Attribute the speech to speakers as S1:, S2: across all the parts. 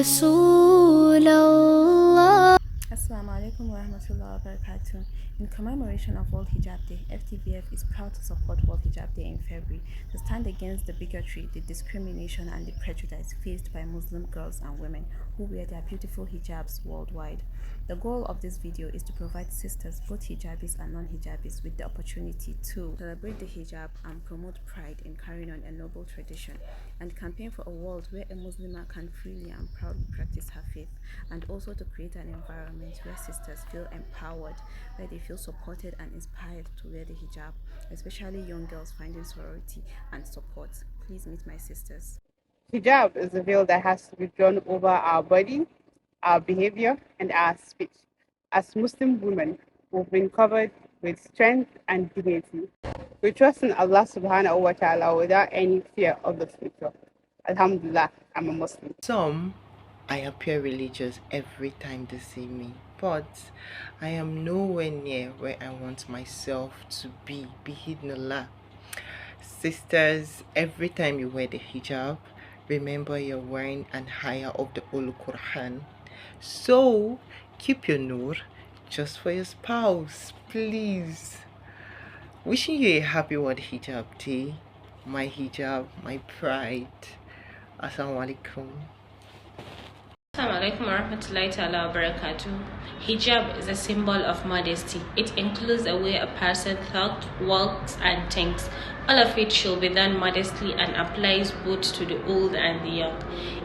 S1: رسول الله.
S2: Assalamu alaikum wa rahmatullahi wa barakatuh. In commemoration of World Hijab Day, FTVF is proud to support World Hijab Day in February to stand against the bigotry, the discrimination, and the prejudice faced by Muslim girls and women who wear their beautiful hijabs worldwide. The goal of this video is to provide sisters, both hijabis and non-hijabis, with the opportunity to celebrate the hijab and promote pride in carrying on a noble tradition, and campaign for a world where a Muslimah can freely and proudly practice her faith, and also to create an environment where sisters feel empowered, where they feel supported and inspired to wear the hijab, especially young girls finding sorority and support. Please meet my sisters.
S3: Hijab is a veil that has to be drawn over our body, our behavior, and our speech. As Muslim women, we've been covered with strength and dignity. We trust in Allah subhanahu wa ta'ala without any fear of the future. Alhamdulillah, I'm a Muslim.
S4: Some I appear religious every time they see me, but I am nowhere near where I want myself to be. Bihidnallah. Sisters, every time you wear the hijab, remember you're wearing an higher of the Holy Quran. So keep your nur just for your spouse, please. Wishing you a happy World Hijab Day. My hijab, my pride. Assalamu alaikum.
S5: Assalamu alaikum warahmatullahi ta'ala wabarakatuh. Hijab is a symbol of modesty. It includes the way a person talks, walks, and thinks. All of it should be done modestly and applies both to the old and the young.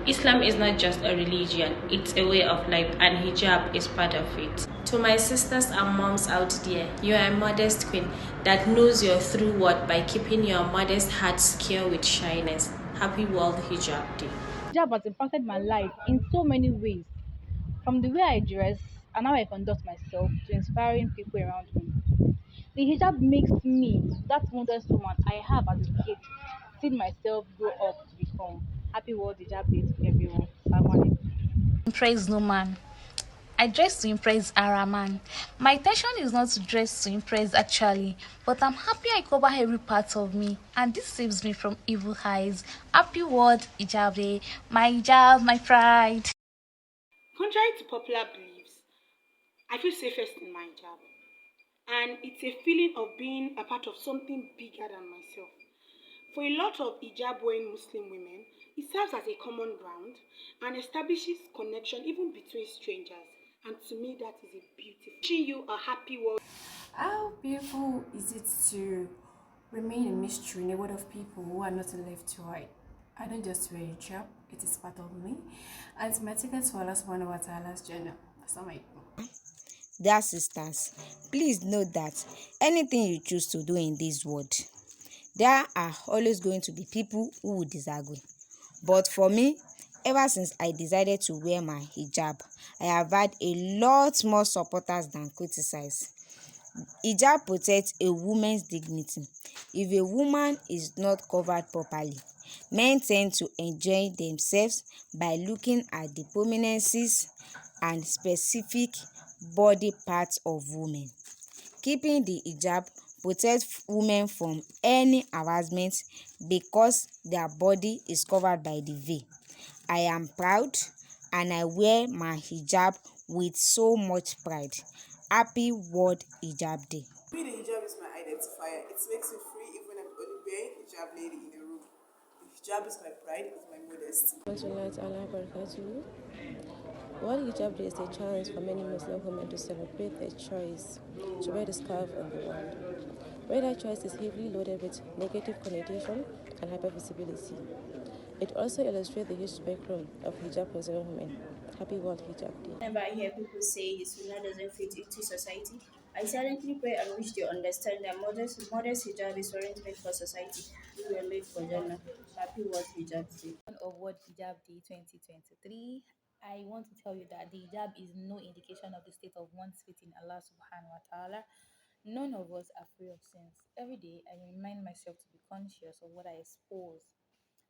S5: Islam is not just a religion, it's a way of life, and hijab is part of it. To my sisters and moms out there, you are a modest queen that knows your true worth by keeping your modest heart secure with shyness. Happy World Hijab Day.
S6: Hijab has impacted my life in so many ways, from the way I dress and how I conduct myself to inspiring people around me. The hijab makes me that modest woman I have as a kid seen myself grow up to become. Happy World Hijab Day to everyone. Assalamu alaikum.
S7: Impress no man. I dress to impress Araman. My intention is not to dress to impress actually, but I'm happy I cover every part of me, and this saves me from evil eyes. Happy World Hijab Day. My hijab, my pride.
S8: Contrary to popular beliefs, I feel safest in my hijab. And it's a feeling of being a part of something bigger than myself. For a lot of hijab wearing Muslim women, it serves as a common ground and establishes connection even between strangers. And to me, that is a beautiful. Wishing you a happy world.
S9: How beautiful is it to remain a mystery in a world of people who are not left to right? I don't just wear a hijab, it is part of me. And it's my ticket to Allah subhanahu wa ta'ala's journey. Assalamu alaikum.
S10: Dear sisters, please note that anything you choose to do in this world, there are always going to be people who will disagree. But for me, ever since I decided to wear my hijab, I have had a lot more supporters than criticizers. Hijab protects a woman's dignity. If a woman is not covered properly, men tend to enjoy themselves by looking at the prominences and specific body parts of women. Keeping the hijab protects women from any harassment because their body is covered by the veil. I am proud and I wear my hijab with so much pride. Happy World Hijab Day.
S11: For me, the hijab is my identifier. It makes me free even when I'm only wearing hijab lady in a room. The hijab is my pride, it's my modesty.
S12: World Hijab Day is a chance for many Muslim women to celebrate their choice to wear the scarf in the world. Where that choice is heavily loaded with negative connotation and hypervisibility. It also illustrates the huge spectrum of hijab preserving women. Happy World Hijab Day.
S13: Whenever I hear people say the sunnah doesn't fit into society, I silently pray and wish they understand that modest hijab is weren't made for society. We were made for Jannah. Happy World Hijab Day.
S6: Of World Hijab Day 2023, I want to tell you that the hijab is no indication of the state of one's faith in Allah subhanahu wa ta'ala. None of us are free of sins. Every day, I remind myself to be conscious of what I expose.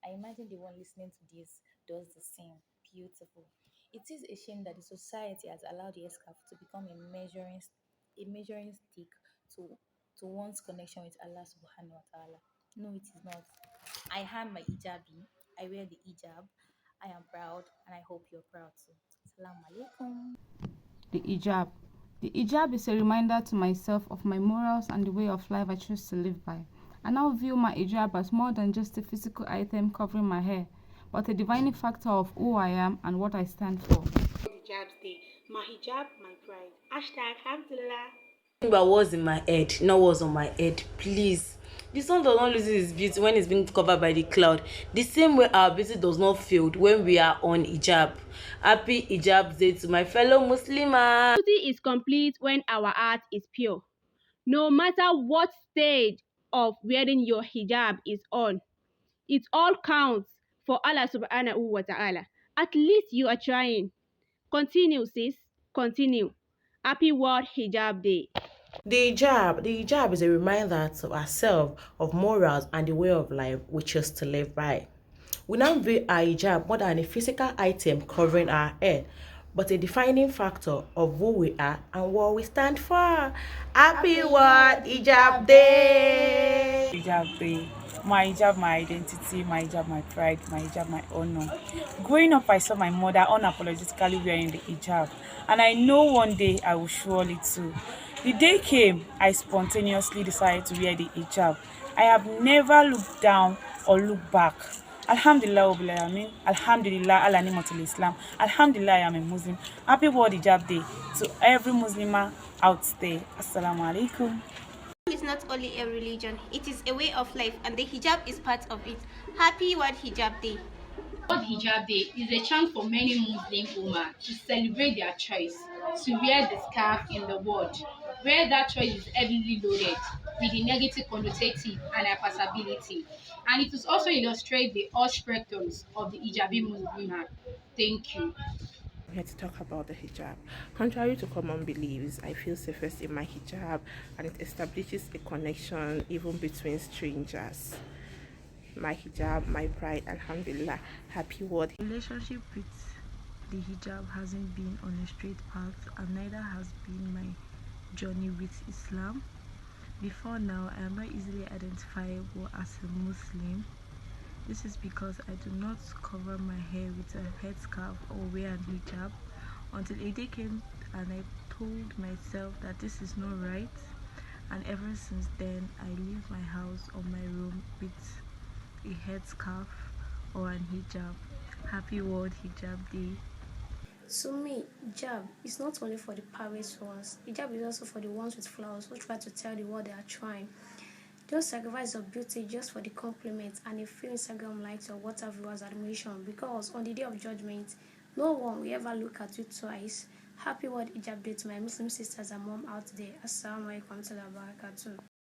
S6: I imagine the one listening to this does the same. Beautiful. It is a shame that the society has allowed the scarf to become a measuring stick to one's connection with Allah subhanahu wa ta'ala. No, it is not. I am my hijabi. I wear the hijab. I am proud and I hope you're proud too. Assalamu alaikum.
S14: The hijab. The hijab is a reminder to myself of my morals and the way of life I choose to live by. I now view my hijab as more than just a physical item covering my hair, but a defining factor of who I am and what I stand for.
S8: Hijab Day. My hijab, my pride. Hashtag Alhamdulillah.
S15: Remember what's in my head, not what's on my head, please. The sun does not lose its beauty when it's being covered by the cloud. The same way our beauty does not fade when we are on hijab. Happy Hijab Day to my fellow Muslims.
S16: Beauty is complete when our heart is pure. No matter what stage of wearing your hijab is on, it all counts for Allah subhanahu wa ta'ala. At least you are trying. Continue, sis. Continue. Happy World Hijab Day.
S15: The hijab is a reminder to ourselves of morals and the way of life we choose to live by. We now view our hijab more than a physical item covering our head, but a defining factor of who we are and what we stand for. Happy World Hijab Day!
S17: Hijab Day. My hijab, my identity, my hijab, my pride, my hijab, my honor. Growing up, I saw my mother unapologetically wearing the hijab, and I know one day I will surely too. The day came, I spontaneously decided to wear the hijab. I have never looked down or looked back. Alhamdulillah, Alhamdulillah, ala ni'matul Islam. Alhamdulillah, I am a Muslim. Happy World Hijab Day to every Muslimah out there. Assalamu alaikum.
S18: Is not only a religion, it is a way of life, and the hijab is part of it. Happy World Hijab Day.
S19: World Hijab Day is a chance for many Muslim women to celebrate their choice to wear the scarf in the world, where that choice is heavily loaded with the negative connotative and hypersability. And it is also illustrate the all spectrums of the hijabi Muslim. Thank you.
S4: I'm here to talk about the hijab. Contrary to common beliefs, I feel safest in my hijab, and it establishes a connection even between strangers. My hijab, my pride, alhamdulillah. Happy World.
S2: Relationship with the hijab hasn't been on a straight path, and neither has been my journey with Islam. Before now, I am not easily identifiable as a Muslim. This is because I do not cover my hair with a headscarf or wear an hijab until a day came and I told myself that this is not right, and ever since then I leave my house or my room with a headscarf or an hijab. Happy World Hijab Day.
S20: To me, hijab is not only for the pious ones. Hijab is also for the ones with flowers who try to tell the world they are trying. Don't sacrifice your beauty just for the compliments and a few Instagram likes or WhatsApp viewers' admiration, because on the day of judgment, no one will ever look at you twice. Happy World Hijab Day to my Muslim sisters and mom out there. Assalamu alaikum wa rahmatullahi wa barakatuh.